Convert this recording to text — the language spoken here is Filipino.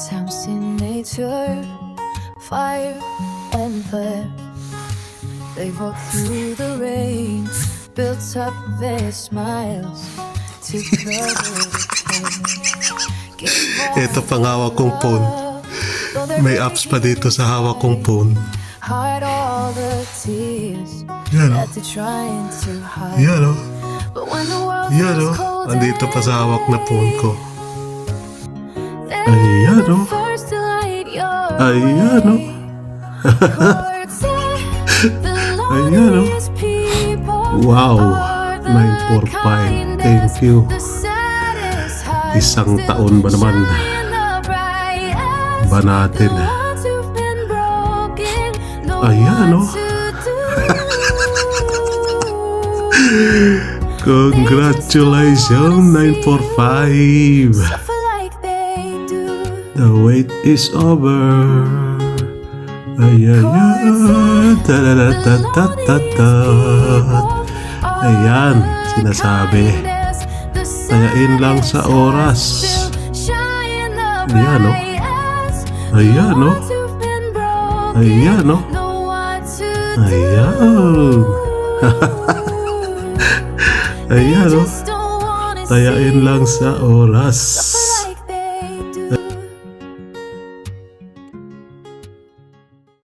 Times in nature, fire and flare. They walk through the rain, built up their smiles to cover the pain. Ito pang hawak kong phone. May apps pa dito sa hawak kong phone. Hide all the tears Yan o. that they're trying to hide. Yan o. But when the world Yan o. feels cold Andito pa sa hawak na phone ko. they're Ayan o. the first to light your Ayan o. courts. The Ayan o. loneliest people Wow. are the 945. Thank you. the saddest hearts Isang still taon ba naman shine the brightest. ba natin? The ones who've been broken know Ayan o. what to do. Congratulations 945. Suffer like they do. The wait is over. Ayan. Ayan, sinasabi. Tayain lang sa oras. Ayan o. Ayan o. Ayan o. Ayan. Ayan o. Tayain lang sa oras.